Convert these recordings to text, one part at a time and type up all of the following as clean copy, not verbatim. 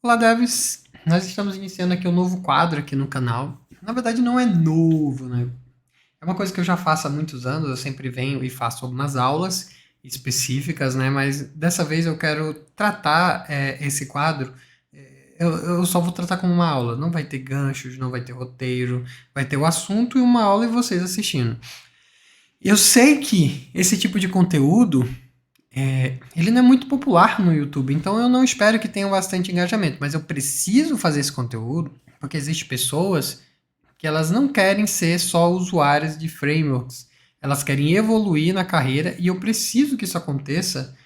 Olá, devs! Nós estamos iniciando aqui um novo quadro aqui no canal. Na verdade, não é novo, né? É uma coisa que eu já faço há muitos anos. Eu sempre venho e faço algumas aulas específicas, né? Mas dessa vez eu quero tratar esse quadro. Eu só vou tratar como uma aula. Não vai ter ganchos, não vai ter roteiro. Vai ter o assunto e uma aula e vocês assistindo. Eu sei que esse tipo de conteúdo ele não é muito popular no YouTube, então eu não espero que tenha bastante engajamento, mas eu preciso fazer esse conteúdo porque existem pessoas que elas não querem ser só usuárias de frameworks, elas querem evoluir na carreira e eu preciso que isso aconteça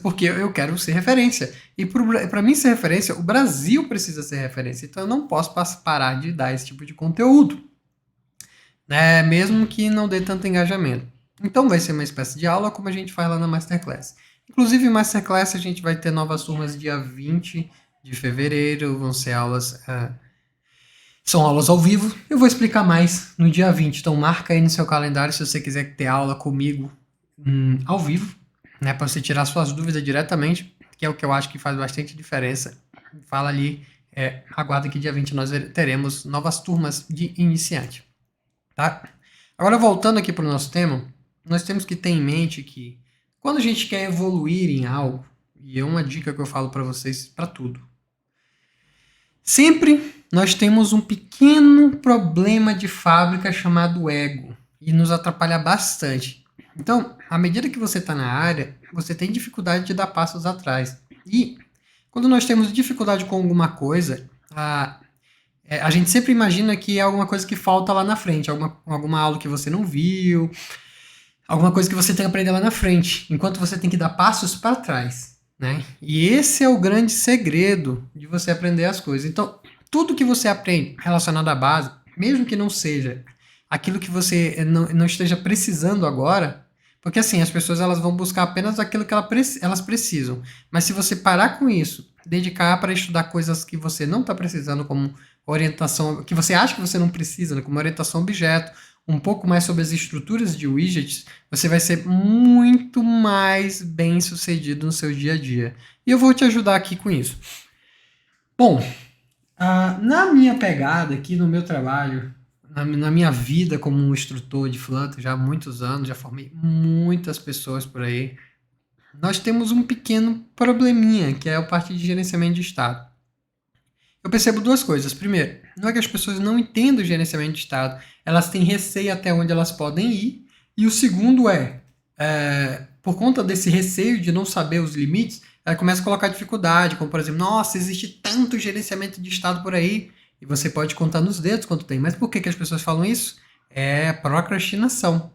porque eu quero ser referência. E para mim ser referência, o Brasil precisa ser referência, então eu não posso parar de dar esse tipo de conteúdo, né? Mesmo que não dê tanto engajamento. Então vai ser uma espécie de aula como a gente faz lá na Masterclass. Inclusive, Masterclass a gente vai ter novas turmas dia 20 de fevereiro, vão ser aulas. São aulas ao vivo. Eu vou explicar mais no dia 20. Então marca aí no seu calendário se você quiser ter aula comigo ao vivo, né? Para você tirar suas dúvidas diretamente, que é o que eu acho que faz bastante diferença. Fala ali, aguarda que dia 20 nós teremos novas turmas de iniciante. Tá? Agora, voltando aqui para o nosso tema, nós temos que ter em mente que quando a gente quer evoluir em algo, e é uma dica que eu falo para vocês para tudo, sempre nós temos um pequeno problema de fábrica chamado ego e nos atrapalha bastante. Então, à medida que você está na área, você tem dificuldade de dar passos atrás. E quando nós temos dificuldade com alguma coisa, a gente sempre imagina que é alguma coisa que falta lá na frente, alguma aula que você não viu, alguma coisa que você tem que aprender lá na frente, enquanto você tem que dar passos para trás, né? E esse é o grande segredo de você aprender as coisas. Então, tudo que você aprende relacionado à base, mesmo que não seja aquilo que você não esteja precisando agora, porque assim, as pessoas elas vão buscar apenas aquilo que elas precisam. Mas se você parar com isso, dedicar para estudar coisas que você não está precisando, como orientação, que você acha que você não precisa, né, como orientação a objeto, um pouco mais sobre as estruturas de widgets, você vai ser muito mais bem sucedido no seu dia a dia. E eu vou te ajudar aqui com isso. Bom, na minha pegada aqui no meu trabalho, na minha vida como um instrutor de Flutter, já há muitos anos, já formei muitas pessoas por aí, nós temos um pequeno probleminha, que é a parte de gerenciamento de estado. Eu percebo duas coisas. Primeiro, não é que as pessoas não entendam o gerenciamento de estado, elas têm receio até onde elas podem ir. E o segundo por conta desse receio de não saber os limites, ela começa a colocar dificuldade, como por exemplo, nossa, existe tanto gerenciamento de estado por aí, e você pode contar nos dedos quanto tem. Mas por que as pessoas falam isso? É procrastinação.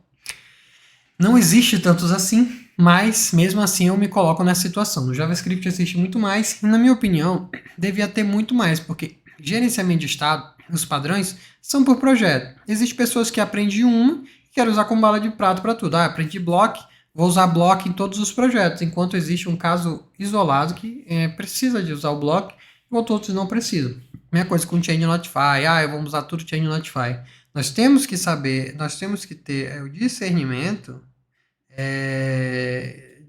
Não existe tantos assim, mas mesmo assim eu me coloco nessa situação. No JavaScript existe muito mais, e na minha opinião, devia ter muito mais, porque gerenciamento de estado, os padrões, são por projeto. Existem pessoas que aprendem uma e querem usar como bala de prato para tudo. Aprendi block, vou usar block em todos os projetos, enquanto existe um caso isolado que precisa de usar o block, enquanto outros não precisam. Mesma coisa com Change Notify, vamos usar tudo Change Notify. Nós temos que saber, nós temos que ter o discernimento é,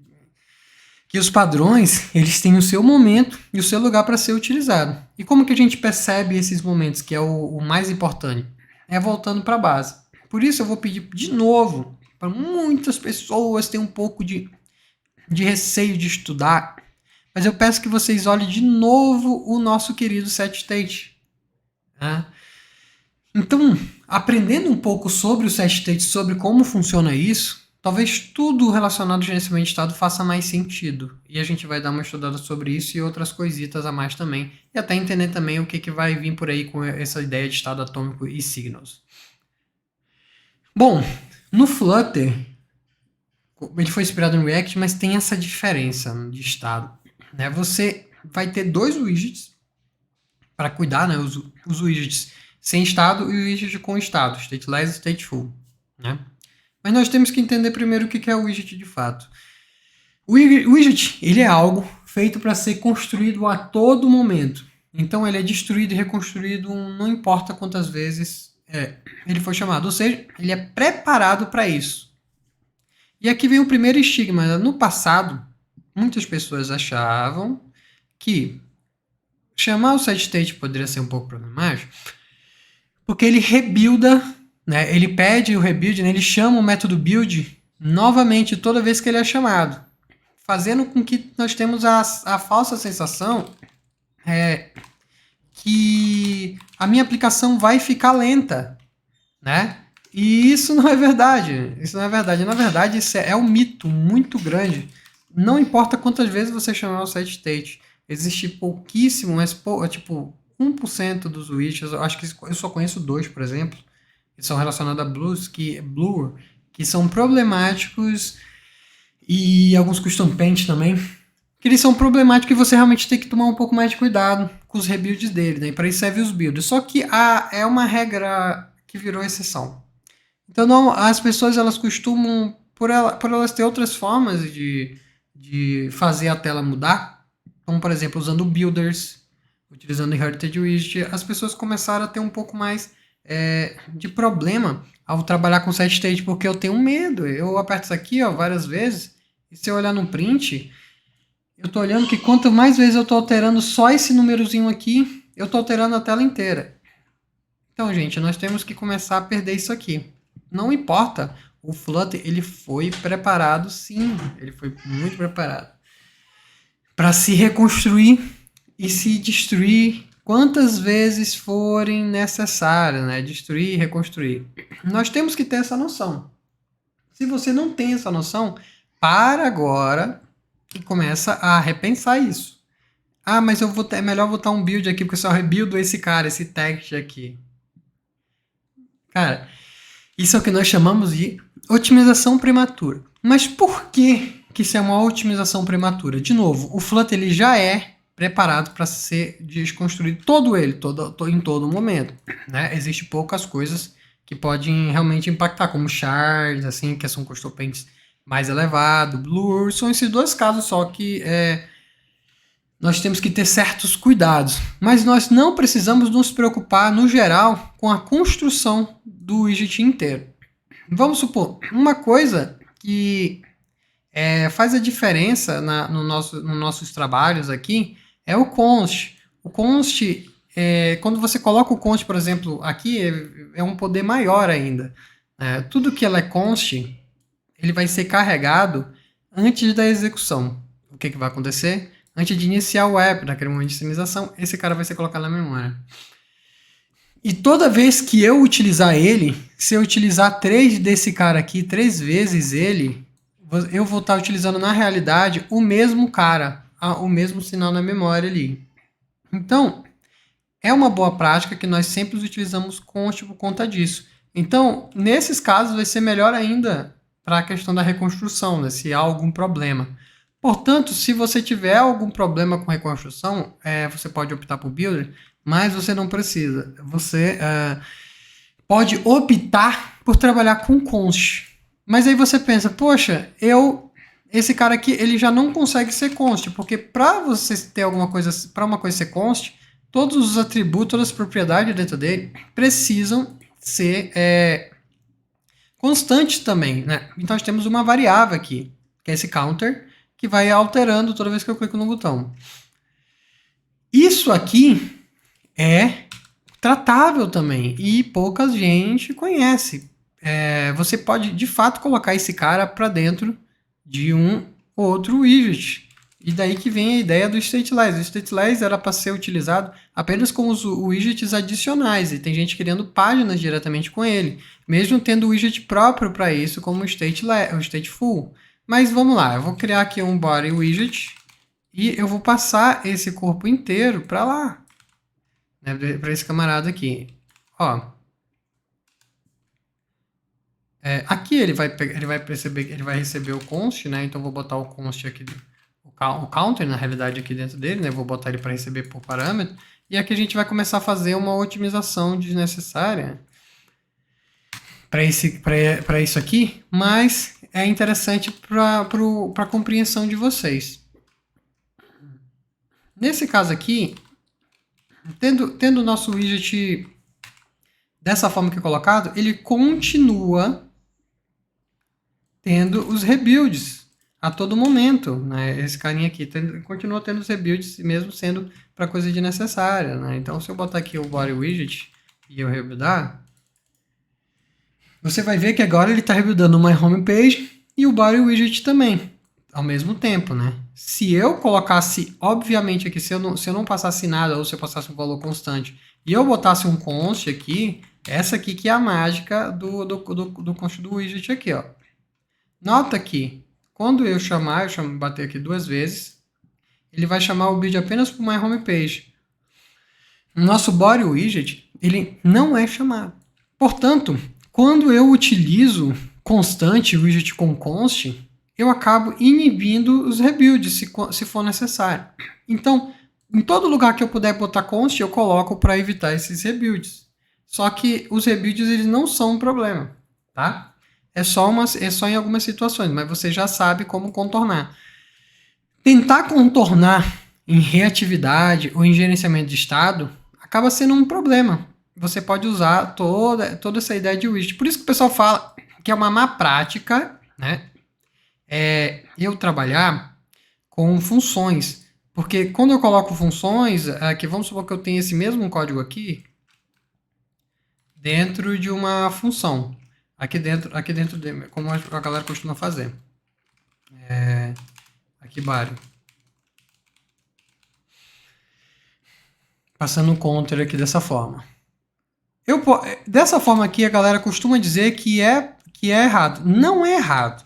que os padrões eles têm o seu momento e o seu lugar para ser utilizado. E como que a gente percebe esses momentos, que é o mais importante? É voltando para a base. Por isso eu vou pedir de novo para muitas pessoas terem um pouco de receio de estudar, mas eu peço que vocês olhem de novo o nosso querido set state. Né? Então, aprendendo um pouco sobre o set state, sobre como funciona isso, talvez tudo relacionado ao gerenciamento de estado faça mais sentido. E a gente vai dar uma estudada sobre isso e outras coisitas a mais também. E até entender também o que vai vir por aí com essa ideia de estado atômico e signals. Bom, no Flutter, ele foi inspirado no React, mas tem essa diferença de estado. Né? Você vai ter dois widgets para cuidar, né? Os widgets sem estado e o widget com estado, stateless e stateful. Né? Mas nós temos que entender primeiro o que é o widget de fato. O widget ele é algo feito para ser construído a todo momento. Então ele é destruído e reconstruído não importa quantas vezes ele foi chamado. Ou seja, ele é preparado para isso. E aqui vem o primeiro estigma. No passado, muitas pessoas achavam que chamar o setState poderia ser um pouco problemático, porque ele rebuilda, né? Ele pede o rebuild, né? Ele chama o método build novamente toda vez que ele é chamado, fazendo com que nós temos a falsa sensação que a minha aplicação vai ficar lenta, né? E isso não é verdade. Isso não é verdade. Na verdade, isso é um mito muito grande. Não importa quantas vezes você chamar o setState, existe pouquíssimo, mas tipo 1% dos widgets, eu acho que eu só conheço 2, por exemplo, que são relacionados a Blur, que são problemáticos, e alguns custom paint também, que eles são problemáticos e você realmente tem que tomar um pouco mais de cuidado com os rebuilds dele, né? E para isso serve os builds. Só que é uma regra que virou exceção. Então não, as pessoas elas costumam, por elas ter outras formas de fazer a tela mudar, como por exemplo usando builders, utilizando Heritage Widget, as pessoas começaram a ter um pouco mais de problema ao trabalhar com setState, porque eu tenho medo. Eu aperto isso aqui ó, várias vezes, e se eu olhar no print, eu estou olhando que quanto mais vezes eu estou alterando só esse númerozinho aqui, eu estou alterando a tela inteira. Então, gente, nós temos que começar a perder isso aqui. Não importa, o Flutter ele foi preparado, sim, ele foi muito preparado para se reconstruir e se destruir quantas vezes forem necessárias, né? Destruir e reconstruir. Nós temos que ter essa noção. Se você não tem essa noção, para agora e começa a repensar isso. Ah, mas é melhor botar um build aqui, porque eu só rebuildo esse cara, esse text aqui. Cara, isso é o que nós chamamos de otimização prematura. Mas por que isso é uma otimização prematura? De novo, o Flutter ele já é preparado para ser desconstruído em todo momento. Né? Existem poucas coisas que podem realmente impactar, como shards, assim, que são custom paints mais elevado, blur, são esses dois casos só que nós temos que ter certos cuidados. Mas nós não precisamos nos preocupar, no geral, com a construção do widget inteiro. Vamos supor, uma coisa que faz a diferença nos nossos trabalhos aqui é o const. O const, quando você coloca o const, por exemplo, aqui é um poder maior ainda. Tudo que ela é const, ele vai ser carregado antes da execução. O que vai acontecer? Antes de iniciar o app, naquele momento de inicialização, esse cara vai ser colocado na memória. E toda vez que eu utilizar ele, se eu utilizar 3 desse cara aqui, 3 vezes ele, eu vou estar utilizando na realidade o mesmo cara, o mesmo sinal na memória ali. Então, é uma boa prática que nós sempre utilizamos const por conta disso. Então, nesses casos, vai ser melhor ainda para a questão da reconstrução, né, se há algum problema. Portanto, se você tiver algum problema com reconstrução, você pode optar por Builder, mas você não precisa. Você pode optar por trabalhar com const. Mas aí você pensa, poxa, esse cara aqui ele já não consegue ser const, porque para você ter alguma coisa, para uma coisa ser const, todos os atributos, todas as propriedades dentro dele precisam ser constantes também, né? Então nós temos uma variável aqui, que é esse counter, que vai alterando toda vez que eu clico no botão. Isso aqui é tratável também e pouca gente conhece. Você pode, de fato, colocar esse cara para dentro de um outro widget. E daí que vem a ideia do Stateless. O Stateless era para ser utilizado apenas com os widgets adicionais. E tem gente criando páginas diretamente com ele. Mesmo tendo o widget próprio para isso, como o Stateful. Mas vamos lá, eu vou criar aqui um body widget. E eu vou passar esse corpo inteiro para lá. Né, para esse camarada aqui. Ó. Aqui ele vai receber o const, né? Então eu vou botar o const aqui, o counter na realidade aqui dentro dele, né? Vou botar ele para receber por parâmetro. E aqui a gente vai começar a fazer uma otimização desnecessária para isso aqui, mas é interessante para a compreensão de vocês. Nesse caso aqui, tendo o nosso widget dessa forma que é colocado, ele continua tendo os rebuilds a todo momento, né? Esse carinha aqui continua tendo os rebuilds, mesmo sendo para coisa desnecessária, né? Então, se eu botar aqui o body widget e eu rebuildar, você vai ver que agora ele está rebuildando o my homepage e o body widget também, ao mesmo tempo, né? Se eu colocasse, obviamente aqui, se eu não passasse nada, ou se eu passasse um valor constante, e eu botasse um const aqui, essa aqui que é a mágica do const do widget aqui, ó. Nota que, quando eu bater aqui 2 vezes, ele vai chamar o build apenas para o my homepage. O nosso body widget, ele não é chamado. Portanto, quando eu utilizo constante, widget com const, eu acabo inibindo os rebuilds, se for necessário. Então, em todo lugar que eu puder botar const, eu coloco para evitar esses rebuilds. Só que os rebuilds eles não são um problema, tá? É só em algumas situações, mas você já sabe como contornar. Tentar contornar em reatividade ou em gerenciamento de estado acaba sendo um problema. Você pode usar toda essa ideia de widget. Por isso que o pessoal fala que é uma má prática, né? Eu trabalhar com funções. Porque quando eu coloco funções, aqui vamos supor que eu tenho esse mesmo código aqui dentro de uma função. Aqui dentro como a galera costuma fazer. Aqui, body. Passando um counter aqui dessa forma. Dessa forma aqui, a galera costuma dizer que é errado. Não é errado.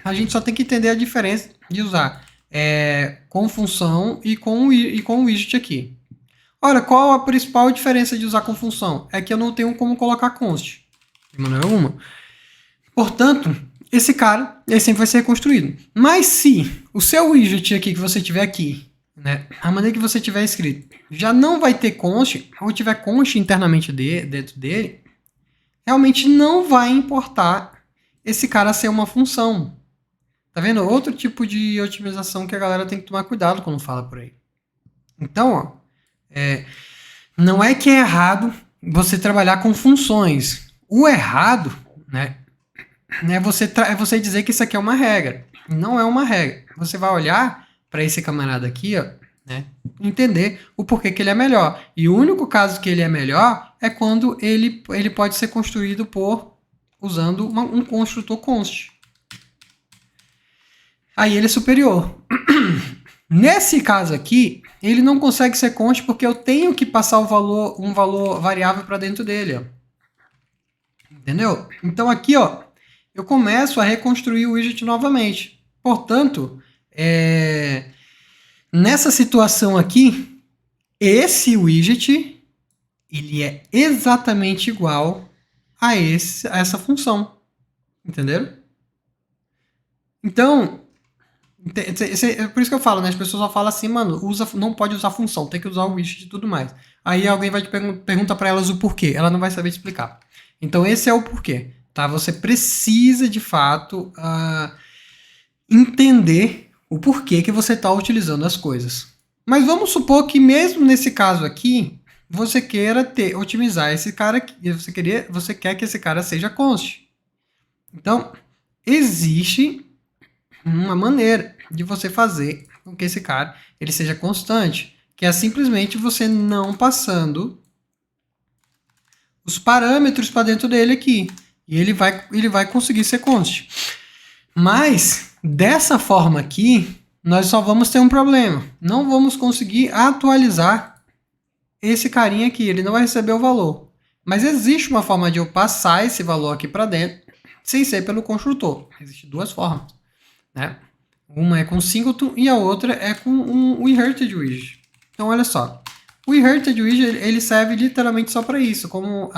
A gente só tem que entender a diferença de usar com função e com o widget aqui. Ora, qual a principal diferença de usar com função? É que eu não tenho como colocar const, de maneira alguma. Portanto, esse cara ele sempre vai ser reconstruído. Mas se o seu widget aqui que você tiver aqui, né, a maneira que você tiver escrito, já não vai ter const, ou tiver const internamente dentro dele, realmente não vai importar esse cara ser uma função. Tá vendo? Outro tipo de otimização que a galera tem que tomar cuidado quando fala por aí. Então, ó, não é que é errado você trabalhar com funções. O errado, né, é você dizer que isso aqui é uma regra. Não é uma regra. Você vai olhar para esse camarada aqui, ó, né, entender o porquê que ele é melhor. E o único caso que ele é melhor é quando ele pode ser construído usando um construtor const. Aí ele é superior. Nesse caso aqui, ele não consegue ser const porque eu tenho que passar um valor variável para dentro dele. Ó. Entendeu? Então aqui, ó, eu começo a reconstruir o widget novamente. Portanto, nessa situação aqui, esse widget ele é exatamente igual a essa função. Entenderam? Então, é por isso que eu falo, né? As pessoas só falam assim, mano, não pode usar função, tem que usar o widget e tudo mais. Aí alguém vai te perguntar para elas o porquê, ela não vai saber te explicar. Então esse é o porquê, tá? Você precisa de fato entender o porquê que você está utilizando as coisas. Mas vamos supor que mesmo nesse caso aqui, você queira otimizar esse cara aqui, você quer que esse cara seja const. Então, existe uma maneira de você fazer com que esse cara ele seja constante, que é simplesmente você não passando os parâmetros para dentro dele aqui, e ele vai conseguir ser const. Mas dessa forma aqui, nós só vamos ter um problema. Não vamos conseguir atualizar esse carinha aqui, ele não vai receber o valor. Mas existe uma forma de eu passar esse valor aqui para dentro, sem ser pelo construtor. Existem duas formas, né? Uma é com singleton e a outra é com um inherited widget. Então, olha só. O inherited widget ele serve literalmente só para isso. Como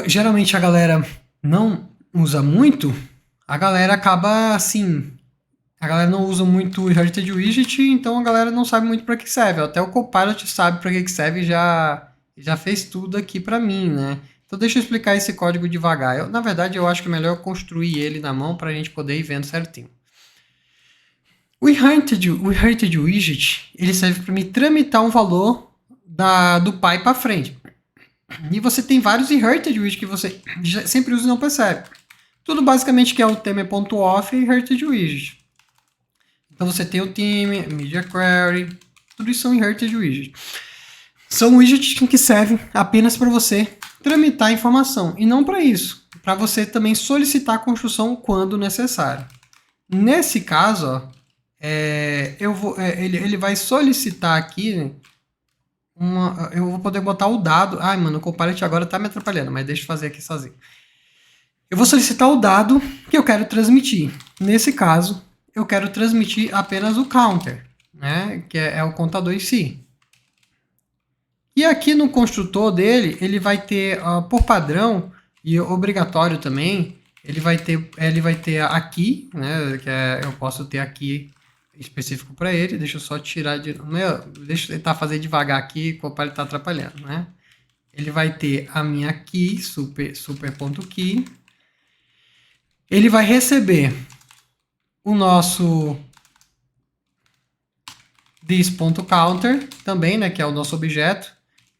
geralmente a galera não usa muito, a galera acaba assim... A galera não usa muito o inherited widget, então a galera não sabe muito para que serve. Até o Copilot sabe para que serve e já fez tudo aqui para mim, né? Então deixa eu explicar esse código devagar. Na verdade, eu acho que é melhor eu construir ele na mão para a gente poder ir vendo certinho. O inherited widget ele serve para me tramitar um valor do pai para frente. E você tem vários inherited widgets que você sempre usa e não percebe. Tudo basicamente que é o theme.auth e heritage widget. Então você tem o theme, media query, tudo isso são heritage widget. São widgets que servem apenas para você tramitar informação e não para isso, para você também solicitar a construção quando necessário. Nesse caso, ó, ele vai solicitar aqui eu vou poder botar o dado. Ai, mano, o Copilot agora tá me atrapalhando, mas deixa eu fazer aqui sozinho. Eu vou solicitar o dado que eu quero transmitir. Nesse caso, eu quero transmitir apenas o counter, né? Que é o contador em si. E aqui no construtor dele, ele vai ter, por padrão, e obrigatório também, ele vai ter aqui, né? Eu posso ter aqui específico para ele. Deixa eu só tirar de... deixa eu tentar fazer devagar aqui, o Copilot está atrapalhando, né? Ele vai ter a minha key, super.key. Ele vai receber o nosso this.counter também, né? Que é o nosso objeto.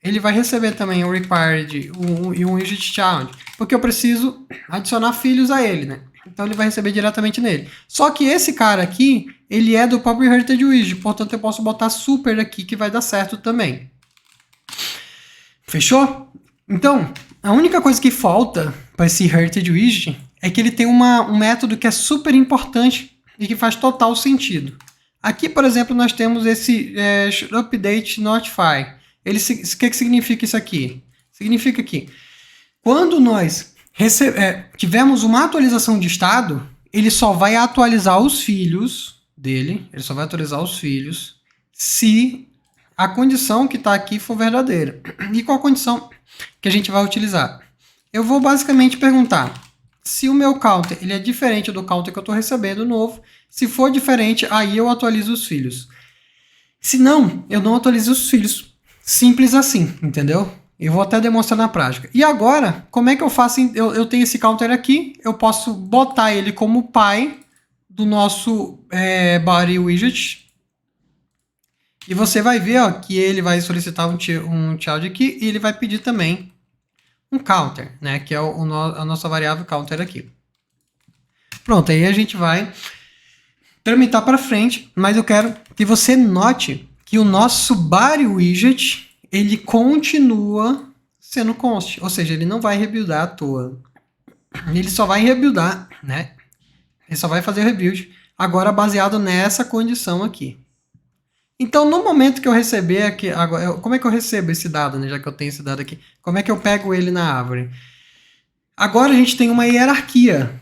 Ele vai receber também o required e um widget child, porque eu preciso adicionar filhos a ele, né? Então ele vai receber diretamente nele. Só que esse cara aqui, ele é do próprio heritage widget, portanto eu posso botar super aqui que vai dar certo também. Fechou? Então, a única coisa que falta para esse heritage widget é que ele tem um método que é super importante e que faz total sentido. Aqui, por exemplo, nós temos esse update notify. O que significa isso aqui? Significa que quando nós tivermos uma atualização de estado, ele só vai atualizar os filhos dele, se a condição que está aqui for verdadeira. E qual a condição que a gente vai utilizar? Eu vou basicamente perguntar se o meu counter ele é diferente do counter que eu estou recebendo novo. Se for diferente, aí eu atualizo os filhos. Se não, eu não atualizo os filhos. Simples assim, entendeu? Eu vou até demonstrar na prática. E agora, como é que eu faço? Eu tenho esse counter aqui, eu posso botar ele como pai do nosso body widget. E você vai ver, ó, que ele vai solicitar um child aqui e ele vai pedir também um counter, né? Que é a nossa variável counter aqui. Pronto, aí a gente vai tramitar para frente, mas eu quero que você note que o nosso body widget, ele continua sendo const, ou seja, ele não vai rebuildar à toa. Ele só vai rebuildar, né? Ele só vai fazer o rebuild agora baseado nessa condição aqui. Então, no momento que eu receber aqui, agora, como é que eu recebo esse dado, né? Já que eu tenho esse dado aqui, como é que eu pego ele na árvore? Agora a gente tem uma hierarquia.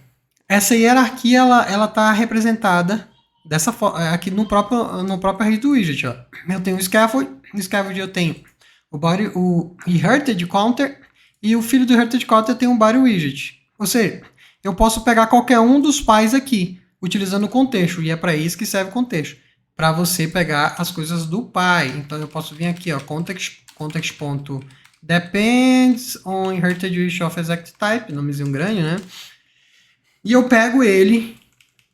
Essa hierarquia, ela está representada dessa forma, aqui no próprio array do widget, ó. Eu tenho o scaffold, no scaffold eu tenho o inherited counter, e o filho do inherited counter tem um body widget. Ou seja, eu posso pegar qualquer um dos pais aqui, utilizando o contexto, e é para isso que serve o contexto, para você pegar as coisas do pai. Então eu posso vir aqui, ó, context.depends on inherited widget of exact type, nomezinho grande, né? E eu pego ele,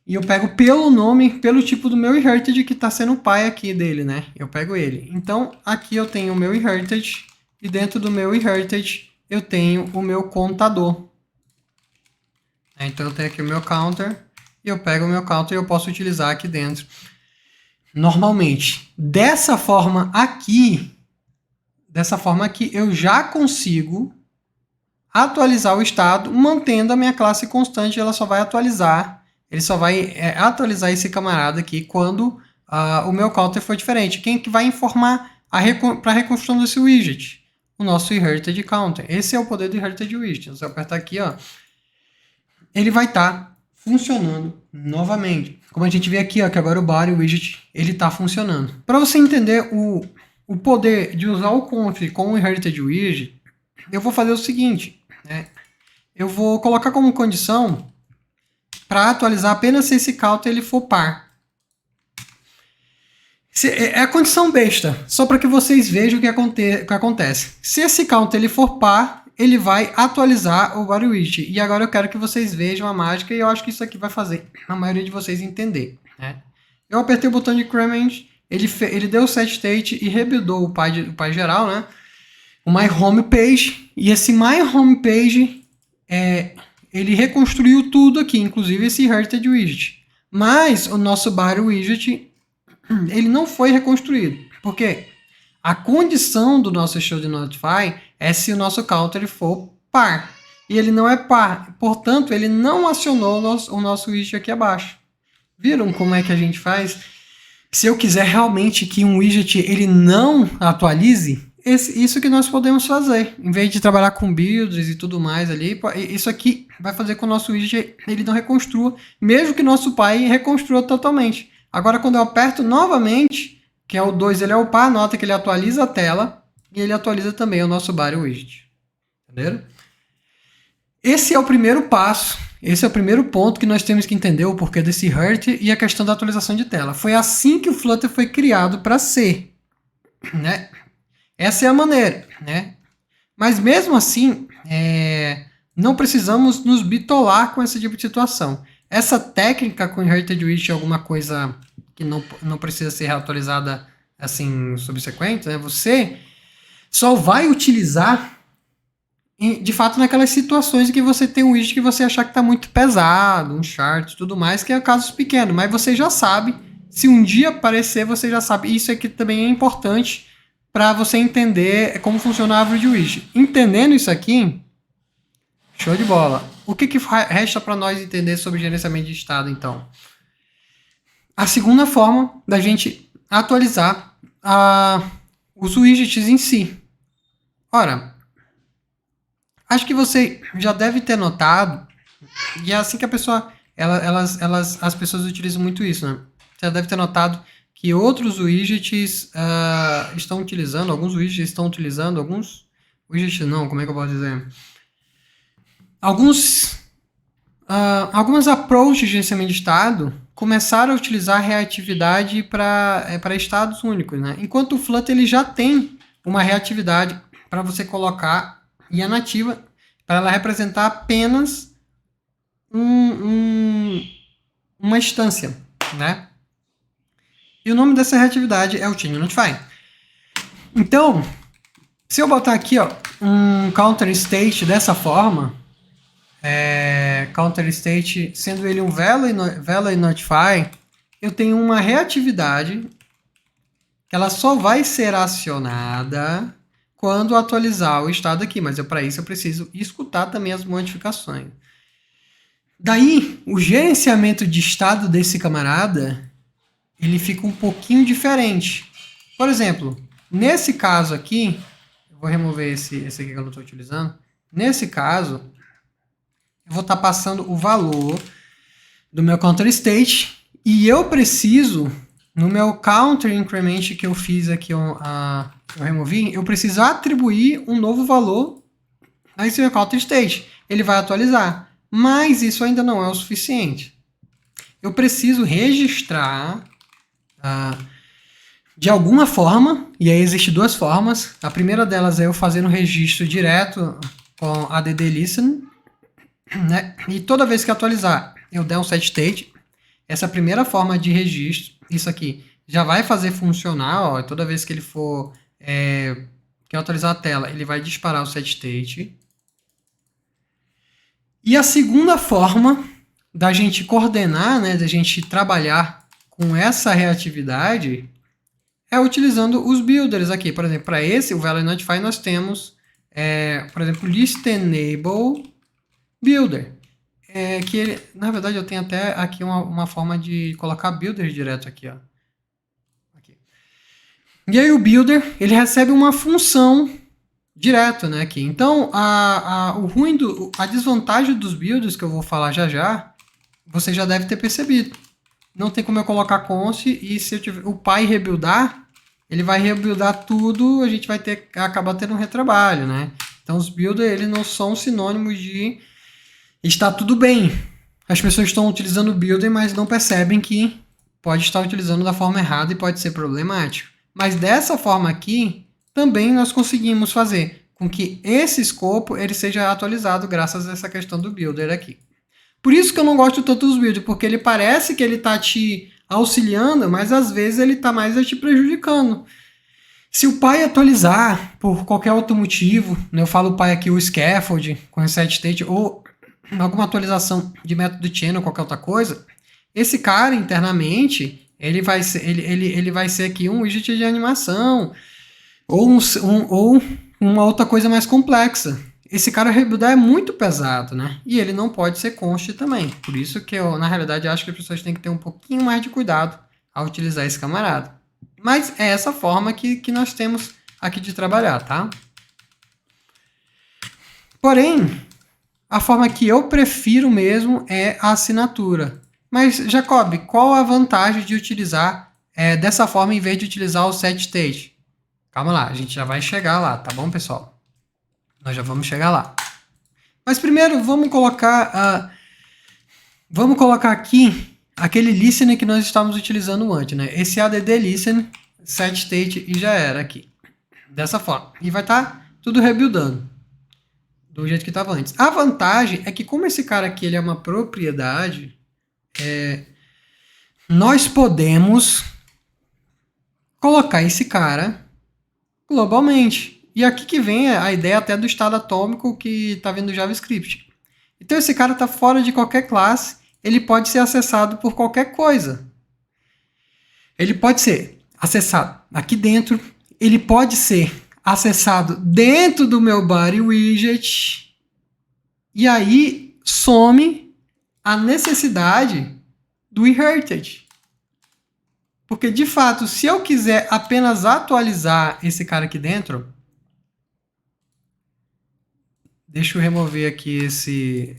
e eu pego pelo nome, pelo tipo do meu inherited que está sendo o pai aqui dele, né? Eu pego ele. Então, aqui eu tenho o meu inherited, e dentro do meu inherited eu tenho o meu contador. Então, eu tenho aqui o meu counter, e eu pego o meu counter e eu posso utilizar aqui dentro. Normalmente, dessa forma aqui, eu já consigo atualizar o estado, mantendo a minha classe constante. Ela só vai atualizar, ele só vai atualizar esse camarada aqui quando o meu counter for diferente. Quem que vai informar para a reconstrução desse widget? O nosso inherited counter. Esse é o poder do inherited widget. Se eu apertar aqui, ó, ele vai estar funcionando novamente. Como a gente vê aqui, ó, que agora o body widget ele está funcionando. Para você entender o poder de usar o conf com o inherited widget, eu vou fazer o seguinte, né? Eu vou colocar como condição para atualizar apenas se esse counter ele for par. É a condição besta, só para que vocês vejam o que acontece. Se esse counter ele for par, ele vai atualizar o body widget. E agora eu quero que vocês vejam a mágica, e eu acho que isso aqui vai fazer a maioria de vocês entender, né? Eu apertei o botão de increment, ele deu o set state e rebuildou o pai geral, né? O my home page, e esse my home page ele reconstruiu tudo aqui, inclusive esse Heritage Widget. Mas o nosso Body Widget, ele não foi reconstruído. Por quê? A condição do nosso Show Notify é se o nosso counter for par. E ele não é par. Portanto, ele não acionou o nosso widget aqui abaixo. Viram como é que a gente faz? Se eu quiser realmente que um widget ele não atualize, isso que nós podemos fazer. Em vez de trabalhar com builds e tudo mais ali, isso aqui vai fazer com que o nosso widget ele não reconstrua, mesmo que nosso pai reconstrua totalmente. Agora, quando eu aperto novamente, que é o 2, ele é o par, nota que ele atualiza a tela e ele atualiza também o nosso Body Widget. Entenderam? Esse é o primeiro passo. Esse é o primeiro ponto que nós temos que entender o porquê desse hurt e a questão da atualização de tela. Foi assim que o Flutter foi criado para ser, né? Essa é a maneira, né? Mas mesmo assim, não precisamos nos bitolar com esse tipo de situação. Essa técnica com Heritage Widget é alguma coisa que não precisa ser atualizada assim subsequente, né? Você só vai utilizar de fato naquelas situações em que você tem um widget que você achar que está muito pesado, um chart e tudo mais, que é casos pequenos, mas você já sabe, se um dia aparecer, você já sabe. Isso aqui também é importante para você entender como funciona a árvore de widget. Entendendo isso aqui, show de bola. O que resta para nós entender sobre gerenciamento de estado, então? A segunda forma da gente atualizar os widgets em si. Ora, acho que você já deve ter notado, e é assim que a pessoa, as pessoas utilizam muito isso, né? Você já deve ter notado que outros widgets estão utilizando, alguns widgets estão utilizando, alguns widgets não, como é que eu posso dizer? Algumas approaches de gerenciamento de estado começaram a utilizar reatividade para estados únicos, né? Enquanto o Flutter ele já tem uma reatividade para você colocar e é nativa para ela representar apenas uma instância, né? E o nome dessa reatividade é o Change Notify. Então, se eu botar aqui um counter state dessa forma, counter state sendo ele um value notify, eu tenho uma reatividade que ela só vai ser acionada quando atualizar o estado aqui, mas para isso eu preciso escutar também as modificações. Daí, o gerenciamento de estado desse camarada, ele fica um pouquinho diferente. Por exemplo, nesse caso aqui, eu vou remover esse aqui que eu não estou utilizando. Nesse caso, eu vou estar passando o valor do meu counter state e eu preciso, no meu counter increment que eu fiz aqui, eu removi, eu preciso atribuir um novo valor a esse meu counter state. Ele vai atualizar, mas isso ainda não é o suficiente. Eu preciso registrar de alguma forma, e aí existem duas formas. A primeira delas é eu fazer um registro direto com add listen, né? E toda vez que atualizar, eu der um set state. Essa primeira forma de registro, isso aqui, já vai fazer funcionar, ó, toda vez que ele for quer atualizar a tela, ele vai disparar o set state. E a segunda forma da gente coordenar, né, da gente trabalhar com essa reatividade é utilizando os builders aqui. Por exemplo, para esse, o Value Notify, nós temos, por exemplo, List Enable Builder. Que ele, na verdade, eu tenho até aqui uma forma de colocar builder direto aqui, ó. Aqui. E aí o builder, ele recebe uma função direto, né, aqui. Então, a desvantagem dos builders, que eu vou falar já já, você já deve ter percebido. Não tem como eu colocar const, e se eu tiver o pai rebuildar, ele vai rebuildar tudo, a gente vai acabar tendo um retrabalho, né? Então, os builders, eles não são sinônimos de está tudo bem. As pessoas estão utilizando o builder, mas não percebem que pode estar utilizando da forma errada e pode ser problemático. Mas dessa forma aqui, também nós conseguimos fazer com que esse escopo ele seja atualizado graças a essa questão do builder aqui. Por isso que eu não gosto tanto dos builders, porque ele parece que ele está te auxiliando, mas às vezes ele está mais te prejudicando. Se o pai atualizar por qualquer outro motivo, né, eu falo o pai aqui, o scaffold com reset state, ou alguma atualização de método chain ou qualquer outra coisa, esse cara internamente, ele vai ser aqui um widget de animação ou uma outra coisa mais complexa. Esse cara rebuildar é muito pesado, né? E ele não pode ser const também. Por isso que eu, na realidade, acho que as pessoas têm que ter um pouquinho mais de cuidado ao utilizar esse camarada. Mas é essa forma que nós temos aqui de trabalhar, tá? Porém, a forma que eu prefiro mesmo é a assinatura. Mas, Jacob, qual a vantagem de utilizar dessa forma em vez de utilizar o set state? Calma lá, a gente já vai chegar lá, tá bom, pessoal? Nós já vamos chegar lá. Mas primeiro, vamos colocar aqui aquele listener que nós estávamos utilizando antes, né? Esse add listen, set state e já era aqui. Dessa forma. E vai estar tudo rebuildando do jeito que estava antes. A vantagem é que como esse cara aqui ele é uma propriedade, nós podemos colocar esse cara globalmente. E aqui que vem a ideia até do estado atômico que está vindo do JavaScript. Então esse cara está fora de qualquer classe, ele pode ser acessado por qualquer coisa. Ele pode ser acessado aqui dentro, ele pode ser acessado dentro do meu body widget, e aí some a necessidade do inherited. Porque, de fato, se eu quiser apenas atualizar esse cara aqui dentro, deixa eu remover aqui esse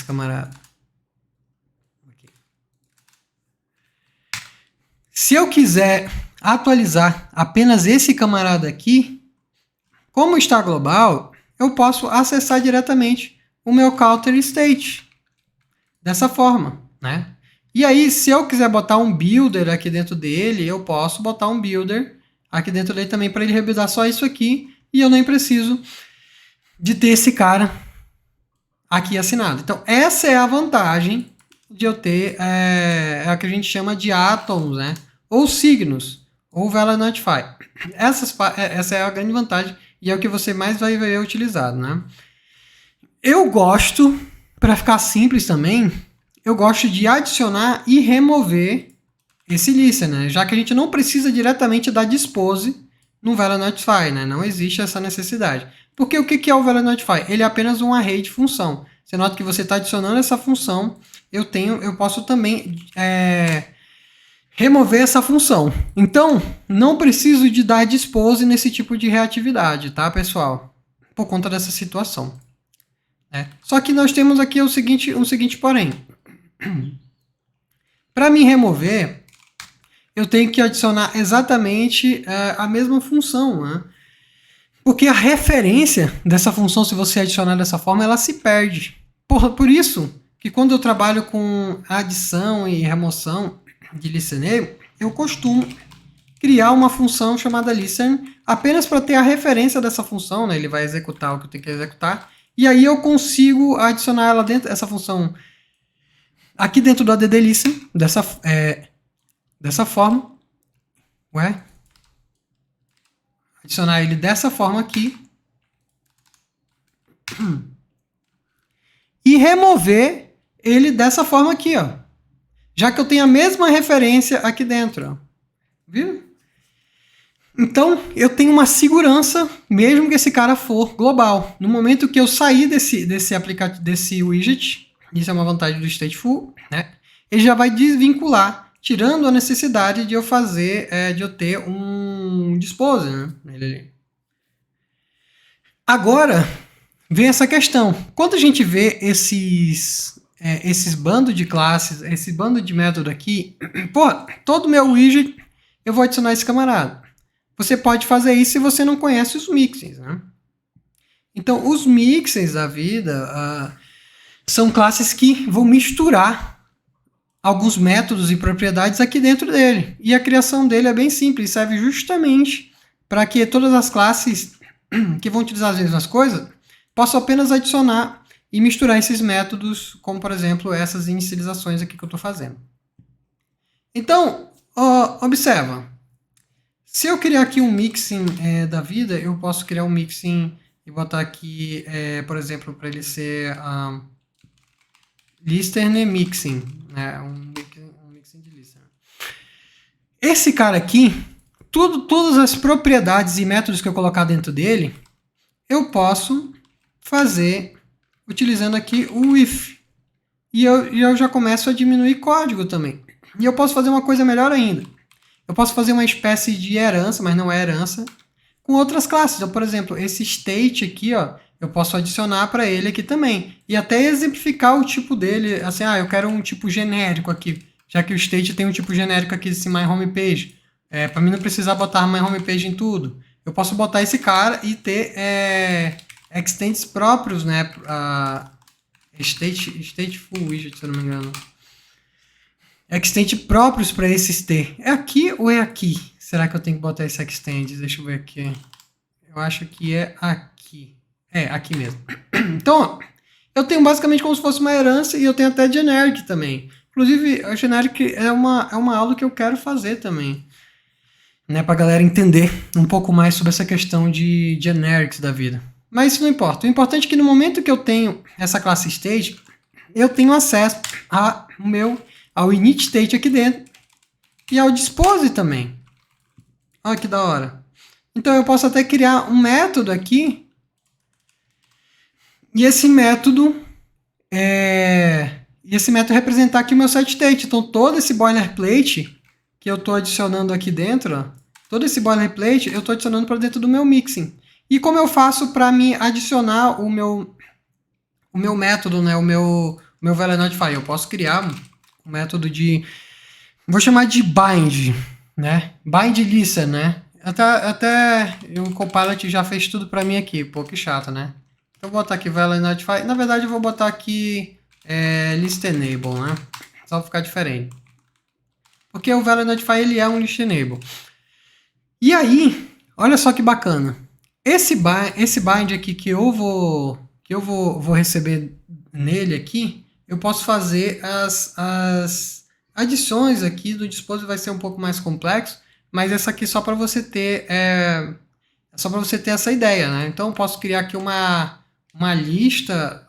camarada. Aqui. Se eu quiser atualizar apenas esse camarada aqui, como está global, eu posso acessar diretamente o meu counter state. Dessa forma, né? E aí, se eu quiser botar um builder aqui dentro dele, eu posso botar um builder aqui dentro dele também para ele rebuildar só isso aqui, e eu nem preciso de ter esse cara aqui assinado. Então, essa é a vantagem de eu ter a que a gente chama de atoms, né? Ou signos, ou value notify. Essa é a grande vantagem e é o que você mais vai ver utilizado, né? Eu gosto, para ficar simples também, eu gosto de adicionar e remover esse listener, né? Já que a gente não precisa diretamente da dispose no value notify, né? Não existe essa necessidade. Porque o que é o value notify? Ele é apenas um array de função. Você nota que você está adicionando essa função, eu posso também remover essa função. Então, não preciso de dar dispose nesse tipo de reatividade, tá, pessoal? Por conta dessa situação. Só que nós temos aqui um seguinte porém. Para me remover, eu tenho que adicionar exatamente a mesma função, né? Porque a referência dessa função, se você adicionar dessa forma, ela se perde. Por isso que quando eu trabalho com adição e remoção de listener, eu costumo criar uma função chamada listen apenas para ter a referência dessa função, né? Ele vai executar o que eu tenho que executar, e aí eu consigo adicionar ela dentro essa função aqui dentro do add listen dessa forma. Adicionar ele dessa forma aqui. E remover ele dessa forma aqui, ó. Já que eu tenho a mesma referência aqui dentro, ó. Viu? Então, eu tenho uma segurança, mesmo que esse cara for global. No momento que eu sair desse aplicativo, desse widget, isso é uma vantagem do stateful, né? Ele já vai desvincular, tirando a necessidade de eu ter um dispose, né? Agora, vem essa questão. Quando a gente vê esses bandos de classes, esse bando de método aqui, todo meu widget eu vou adicionar esse camarada. Você pode fazer isso se você não conhece os mixins, né? Então, os mixins da vida são classes que vão misturar alguns métodos e propriedades aqui dentro dele. E a criação dele é bem simples, serve justamente para que todas as classes que vão utilizar as mesmas coisas possam apenas adicionar e misturar esses métodos, como, por exemplo, essas inicializações aqui que eu estou fazendo. Então, observa. Se eu criar aqui um mixin da vida, eu posso criar um mixin e botar aqui, por exemplo, para ele ser listener mixing, né? Um mixing de listener. Esse cara aqui, todas as propriedades e métodos que eu colocar dentro dele, eu posso fazer utilizando aqui o if. E eu já começo a diminuir código também. E eu posso fazer uma coisa melhor ainda. Eu posso fazer uma espécie de herança, mas não é herança, com outras classes. Então, por exemplo, esse state aqui, ó, eu posso adicionar para ele aqui também. E até exemplificar o tipo dele, assim, eu quero um tipo genérico aqui, já que o state tem um tipo genérico aqui, esse my homepage. Para mim não precisar botar my homepage em tudo. Eu posso botar esse cara e ter extents próprios, né? Stateful widget, se eu não me engano. Extend próprios para esses ter. É aqui ou é aqui? Será que eu tenho que botar esse extend? Deixa eu ver aqui. Eu acho que é aqui. É, aqui mesmo. Então, ó, eu tenho basicamente como se fosse uma herança e eu tenho até generic também. Inclusive, a generic é uma aula que eu quero fazer também, né, para a galera entender um pouco mais sobre essa questão de generics da vida. Mas isso não importa. O importante é que no momento que eu tenho essa classe state, eu tenho acesso ao init state aqui dentro e ao dispose também. Olha que da hora. Então eu posso até criar um método aqui e esse método representar aqui o meu set state. Então todo esse boilerplate que eu estou adicionando aqui dentro, ó, todo esse boilerplate eu estou adicionando para dentro do meu mixing. E como eu faço para me adicionar o meu método, né, o meu value notify? Eu posso criar um método de, vou chamar de bind, né? Bind listen, né? Até o Copilot já fez tudo para mim aqui, pô, que chato, né? Eu vou botar aqui value notify. Na verdade, eu vou botar aqui listenable, né? Só pra ficar diferente. Porque o value notify ele é um listenable. E aí, olha só que bacana. Esse bind aqui que eu vou receber nele aqui, eu posso fazer as adições aqui do dispose, vai ser um pouco mais complexo, mas essa aqui só para você ter essa ideia, né? Então eu posso criar aqui uma lista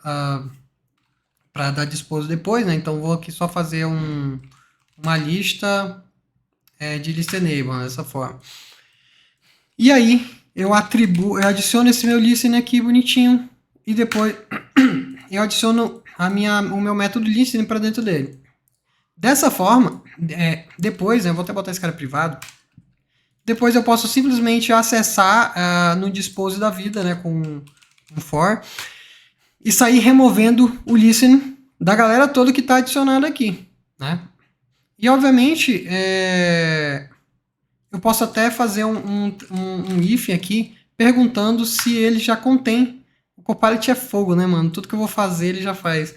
para dar dispose depois, né? Então vou aqui só fazer uma lista de listenable dessa forma. E aí eu adiciono esse meu listen aqui bonitinho e depois eu adiciono o meu método listen para dentro dele. Dessa forma, depois, eu vou até botar esse cara privado, depois eu posso simplesmente acessar no dispose da vida, né, com um for, e sair removendo o listen da galera toda que está adicionada aqui, né? E obviamente, eu posso até fazer um if aqui, perguntando se ele já contém. O Copilot é fogo, né, mano? Tudo que eu vou fazer, ele já faz.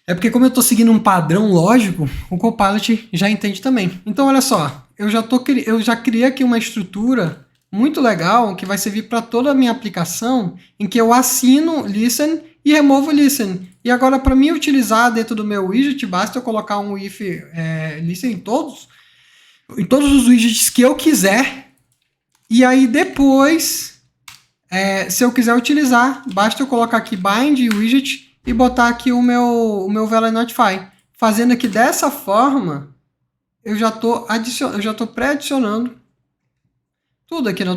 É porque como eu estou seguindo um padrão lógico, o Copilot já entende também. Então, olha só. Eu já criei aqui uma estrutura muito legal que vai servir para toda a minha aplicação, em que eu assino listen e removo listen. E agora, para mim utilizar dentro do meu widget, basta eu colocar um if listen em todos os widgets que eu quiser. E aí depois, se eu quiser utilizar, basta eu colocar aqui bind widget e botar aqui o meu value notify. Fazendo aqui dessa forma, eu já estou pré-adicionando tudo aqui, né?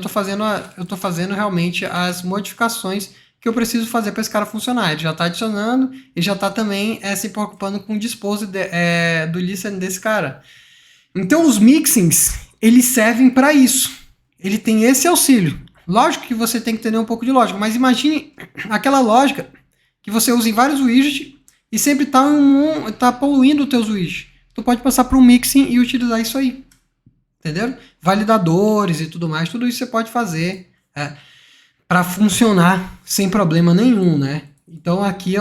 Eu tô fazendo realmente as modificações que eu preciso fazer para esse cara funcionar. Ele já está adicionando e já está também se preocupando com o dispose do listen desse cara. Então os mixings, eles servem para isso. Ele tem esse auxílio. Lógico que você tem que entender um pouco de lógica, mas imagine aquela lógica que você usa em vários widgets e sempre está poluindo os teus widgets. Tu pode passar para um mixing e utilizar isso aí. Entendeu? Validadores e tudo mais, tudo isso você pode fazer para funcionar sem problema nenhum, né? Então aqui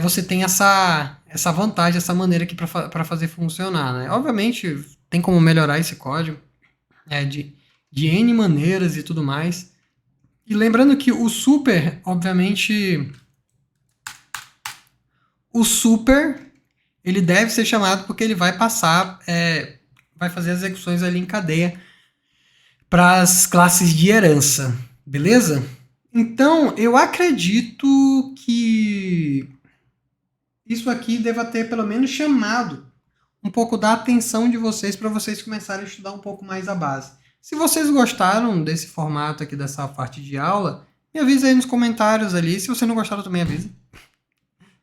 você tem essa vantagem, essa maneira aqui para fazer funcionar, né? Obviamente tem como melhorar esse código de N maneiras e tudo mais. E lembrando que o super, obviamente, ele deve ser chamado porque ele vai passar, vai fazer as execuções ali em cadeia para as classes de herança, beleza? Então, eu acredito que isso aqui deva ter pelo menos chamado um pouco da atenção de vocês para vocês começarem a estudar um pouco mais a base. Se vocês gostaram desse formato aqui, dessa parte de aula, me avisa aí nos comentários ali. Se você não gostaram, também avisa,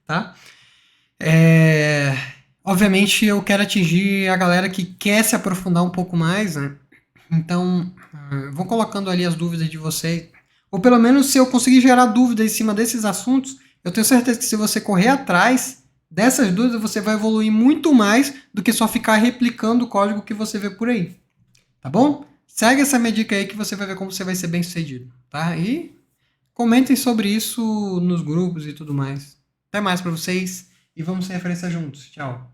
tá? Obviamente, eu quero atingir a galera que quer se aprofundar um pouco mais, né? Então, vão colocando ali as dúvidas de vocês. Ou pelo menos, se eu conseguir gerar dúvida em cima desses assuntos, eu tenho certeza que se você correr atrás dessas dúvidas, você vai evoluir muito mais do que só ficar replicando o código que você vê por aí. Tá bom? Segue essa minha dica aí que você vai ver como você vai ser bem sucedido. Tá? E comentem sobre isso nos grupos e tudo mais. Até mais para vocês e vamos sem referência juntos. Tchau.